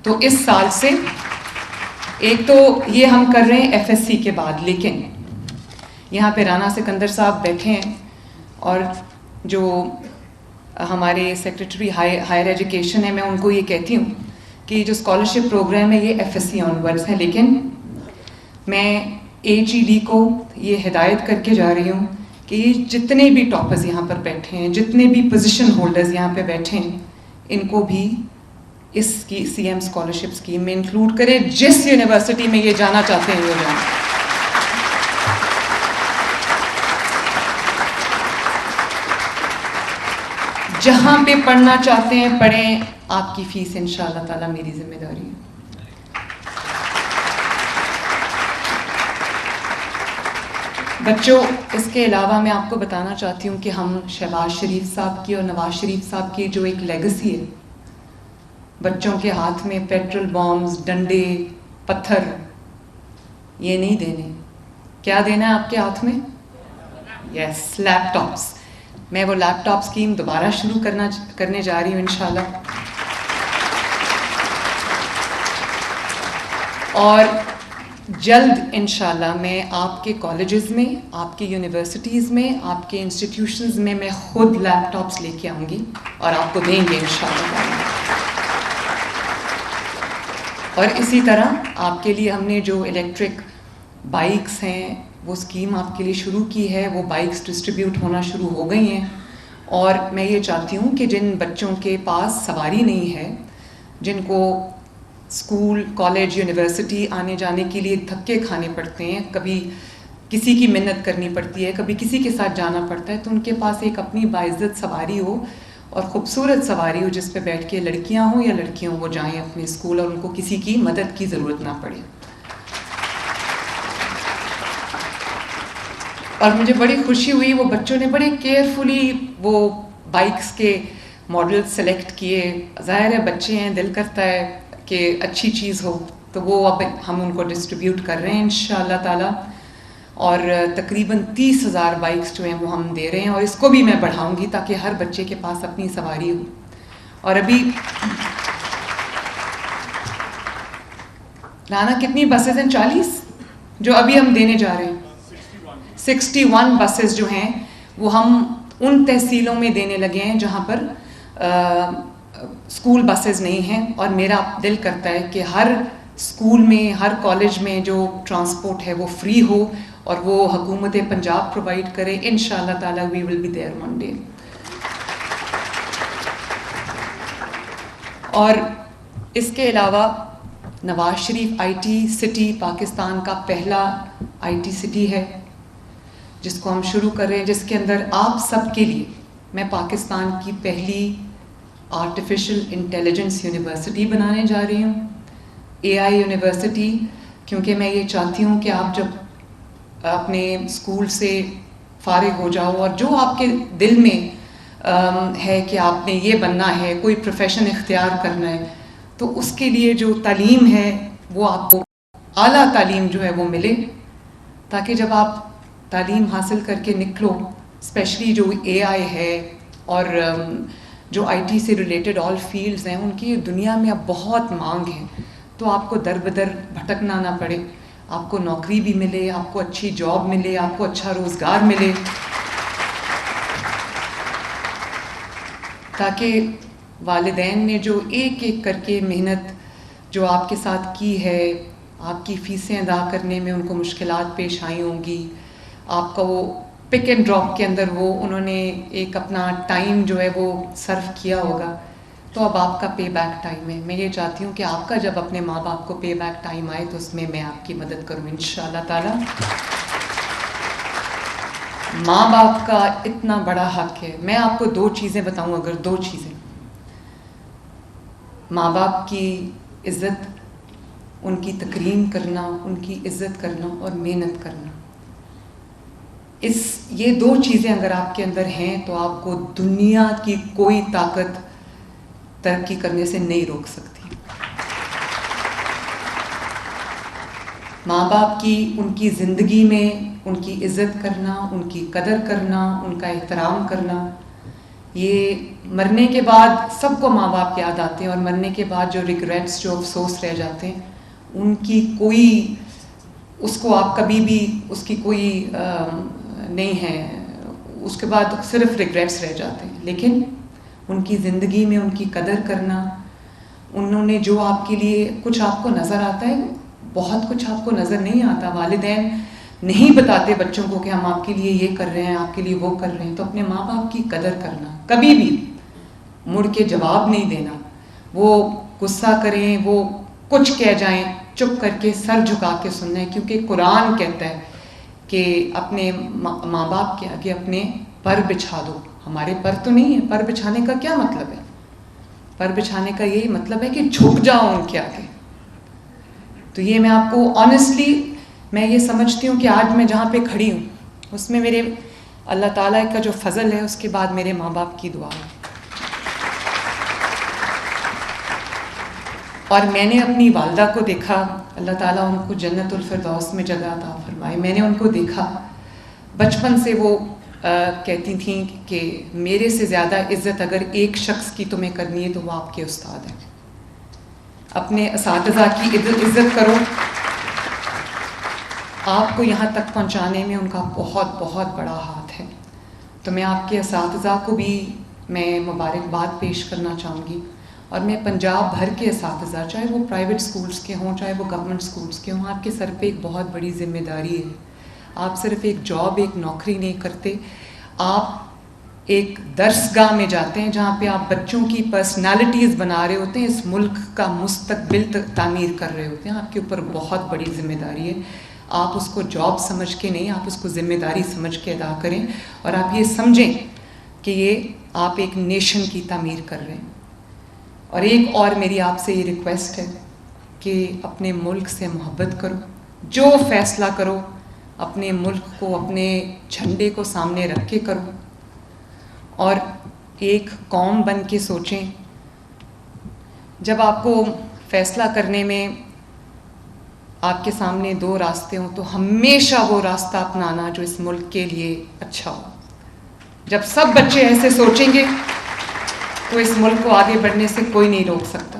تو اس سال سے ایک تو یہ ہم کر رہے ہیں ایف ایس سی کے بعد، لیکن یہاں پہ رانا سکندر صاحب بیٹھے ہیں اور جو ہمارے سیکریٹری ہائر ایجوکیشن ہے، میں ان کو یہ کہتی ہوں کہ جو اسکالرشپ پروگرام ہے یہ F S C onwards ہے، لیکن میں ایچ ای ڈی کو یہ ہدایت کر کے جا رہی ہوں کہ یہ جتنے بھی ٹاپرز یہاں پر بیٹھے ہیں، جتنے بھی پوزیشن ہولڈرز یہاں پہ بیٹھے ہیں، ان کو بھی اس کی سی ایم اسکالرشپ اسکیم میں انکلوڈ کرے، جس یونیورسٹی میں یہ جانا چاہتے ہیں وہ جانا۔ جہاں پہ پڑھنا چاہتے ہیں پڑھیں، آپ کی فیس انشاءاللہ تعالیٰ میری ذمہ داری ہے۔ بچوں، اس کے علاوہ میں آپ کو بتانا چاہتی ہوں کہ ہم شہباز شریف صاحب کی اور نواز شریف صاحب کی جو ایک لیگسی ہے، بچوں کے ہاتھ میں پیٹرول بامز، ڈنڈے، پتھر، یہ نہیں دینے۔ کیا دینا ہے آپ کے ہاتھ میں؟ یس، لیپ ٹاپس۔ میں وہ لیپ ٹاپ اسکیم دوبارہ شروع کرنے جا رہی ہوں انشاءاللہ، اور جلد انشاءاللہ میں آپ کے کالجز میں، آپ کی یونیورسٹیز میں، آپ کے انسٹیٹیوشنز میں خود لیپ ٹاپس لے کے آؤں گی اور آپ کو دیں گے انشاءاللہ۔ اور اسی طرح آپ کے لیے ہم نے جو الیکٹرک بائکس ہیں وہ اسکیم آپ کے لیے شروع کی ہے، وہ بائکس ڈسٹریبیوٹ ہونا شروع ہو گئی ہیں، اور میں یہ چاہتی ہوں کہ جن بچوں کے پاس سواری نہیں ہے، جن کو اسکول، کالج، یونیورسٹی آنے جانے کے لیے دھکے کھانے پڑتے ہیں، کبھی کسی کی منت کرنی پڑتی ہے، کبھی کسی کے ساتھ جانا پڑتا ہے، تو ان کے پاس ایک اپنی باعزت سواری ہو اور خوبصورت سواری ہو جس پہ بیٹھ کے لڑکیاں ہوں یا لڑکے ہوں وہ جائیں اپنے اسکول اور ان کو کسی کی مدد کی ضرورت نہ پڑے۔ اور مجھے بڑی خوشی ہوئی، وہ بچوں نے بڑے کیئرفلی وہ بائکس کے ماڈل سلیکٹ کیے۔ ظاہر ہے بچے ہیں، دل کرتا ہے کہ اچھی چیز ہو، تو وہ اب ہم ان کو ڈسٹریبیوٹ کر رہے ہیں انشاءاللہ تعالی، اور تقریباً 30,000 بائکس جو ہیں وہ ہم دے رہے ہیں، اور اس کو بھی میں بڑھاؤں گی تاکہ ہر بچے کے پاس اپنی سواری ہو۔ اور ابھی لانا کتنی بسز ہیں؟ 40 جو ابھی ہم دینے جا رہے ہیں۔ 61 بسز جو ہیں وہ ہم ان تحصیلوں میں دینے لگے ہیں جہاں پر اسکول بسز نہیں ہیں، اور میرا دل کرتا ہے کہ ہر اسکول میں، ہر کالج میں جو ٹرانسپورٹ ہے وہ فری ہو اور وہ حکومت پنجاب پرووائڈ کرے۔ انشاءاللہ تعالی we will be there one day. اور اس کے علاوہ Nawaz Sharif I T city Pakistan کا پہلا آئی ٹی سٹی ہے جس کو ہم شروع کر رہے ہیں، جس کے اندر آپ سب کے لیے میں پاکستان کی پہلی آرٹیفیشل انٹیلیجنس یونیورسٹی بنانے جا رہی ہوں، اے آئی یونیورسٹی، کیونکہ میں یہ چاہتی ہوں کہ آپ جب اپنے اسکول سے فارغ ہو جاؤ اور جو آپ کے دل میں ہے کہ آپ نے یہ بننا ہے، کوئی پروفیشن اختیار کرنا ہے، تو اس کے لیے جو تعلیم ہے وہ آپ کو اعلیٰ تعلیم جو ہے وہ ملے، تاکہ جب آپ تعلیم حاصل کر کے نکلو، اسپیشلی جو اے آئی ہے اور جو آئی ٹی سے ریلیٹڈ آل فیلڈز ہیں، ان کی دنیا میں اب بہت مانگ ہے، تو آپ کو در بدر بھٹکنا نہ پڑے، آپ کو نوکری بھی ملے، آپ کو اچھی جاب ملے، آپ کو اچھا روزگار ملے، تاکہ والدین نے جو ایک ایک کر کے محنت جو آپ کے ساتھ کی ہے، آپ کی فیسیں ادا کرنے میں ان کو مشکلات پیش آئی ہوں گی، آپ کا وہ پک اینڈ ڈراپ کے اندر وہ انہوں نے ایک اپنا ٹائم جو ہے وہ صرف کیا ہوگا، تو اب آپ کا پے بیک ٹائم ہے۔ میں یہ چاہتی ہوں کہ آپ کا جب اپنے ماں باپ کو پے بیک ٹائم آئے تو اس میں آپ کی مدد کروں انشاءاللہ تعالی۔ ماں باپ کا اتنا بڑا حق ہے۔ میں آپ کو 2 چیزیں بتاؤں، اگر 2 چیزیں، ماں باپ کی عزت، ان کی تکریم کرنا، ان کی عزت کرنا اور محنت کرنا، یہ 2 چیزیں اگر آپ کے اندر ہیں تو آپ کو دنیا کی کوئی طاقت ترقی کرنے سے نہیں روک سکتی۔ ماں باپ کی، ان کی زندگی میں ان کی عزت کرنا، ان کی قدر کرنا، ان کا احترام کرنا، یہ مرنے کے بعد سب کو ماں باپ یاد آتے ہیں، اور مرنے کے بعد جو ریگریٹس، جو افسوس رہ جاتے ہیں، ان کی کوئی، اس کو آپ کبھی بھی اس کی کوئی نہیں ہے، اس کے بعد صرف ریگریٹس رہ جاتے ہیں. لیکن ان کی زندگی میں ان کی قدر کرنا، انہوں نے جو آپ کے لیے کچھ آپ کو نظر آتا ہے، بہت کچھ آپ کو نظر نہیں آتا. والدین نہیں بتاتے بچوں کو کہ ہم آپ کے لیے یہ کر رہے ہیں، آپ کے لیے وہ کر رہے ہیں. تو اپنے ماں باپ کی قدر کرنا، کبھی بھی مڑ کے جواب نہیں دینا. وہ غصہ کریں، وہ کچھ کہہ جائیں، چپ کر کے سر جھکا کے سننا ہے. کیونکہ قرآن کہتا ہے کہ اپنے ماں باپ کے آگے اپنے پر بچھا دو. ہمارے پر تو نہیں ہے. پر بچھانے کا کیا مطلب ہے؟ پر بچھانے کا یہی مطلب ہے کہ جھک جاؤ ان کے آگے. تو یہ میں آپ کو آنیسٹلی میں یہ سمجھتی ہوں کہ آج میں جہاں پہ کھڑی ہوں اس میں میرے اللہ تعالیٰ کا جو فضل ہے، اس کے بعد میرے ماں باپ کی دعا ہے. اور میں نے اپنی والدہ کو دیکھا، اللہ تعالیٰ ان کو جنت الفردوس میں جگہ عطا فرمائے. میں نے ان کو دیکھا بچپن سے، وہ کہتی تھیں کہ میرے سے زیادہ عزت اگر ایک شخص کی تمہیں کرنی ہے تو وہ آپ کے استاد ہیں. اپنے اساتذہ کی عزت کرو. آپ کو یہاں تک پہنچانے میں ان کا بہت بہت بڑا ہاتھ ہے. تو میں آپ کے اساتذہ کو بھی میں مبارکباد پیش کرنا چاہوں گی. اور میں پنجاب بھر کے اساتذہ، چاہے وہ پرائیویٹ سکولز کے ہوں، چاہے وہ گورنمنٹ سکولز کے ہوں، آپ کے سر پہ ایک بہت بڑی ذمہ داری ہے. آپ صرف ایک جاب، ایک نوکری نہیں کرتے، آپ ایک درسگاہ میں جاتے ہیں جہاں پہ آپ بچوں کی پرسنالٹیز بنا رہے ہوتے ہیں، اس ملک کا مستقبل تعمیر کر رہے ہوتے ہیں. آپ کے اوپر بہت بڑی ذمہ داری ہے. آپ اس کو جاب سمجھ کے نہیں، آپ اس کو ذمہ داری سمجھ کے ادا کریں. اور آپ یہ سمجھیں کہ یہ آپ ایک نیشن کی تعمیر کر رہے ہیں. اور ایک اور میری آپ سے یہ ریکویسٹ ہے کہ اپنے ملک سے محبت کرو. جو فیصلہ کرو اپنے ملک کو، اپنے جھنڈے کو سامنے رکھ کے کرو. اور ایک قوم بن کے سوچیں. جب آپ کو فیصلہ کرنے میں آپ کے سامنے دو راستے ہوں تو ہمیشہ وہ راستہ اپنانا جو اس ملک کے لیے اچھا ہو. جب سب بچے ایسے سوچیں گے تو اس ملک کو آگے بڑھنے سے کوئی نہیں روک سکتا.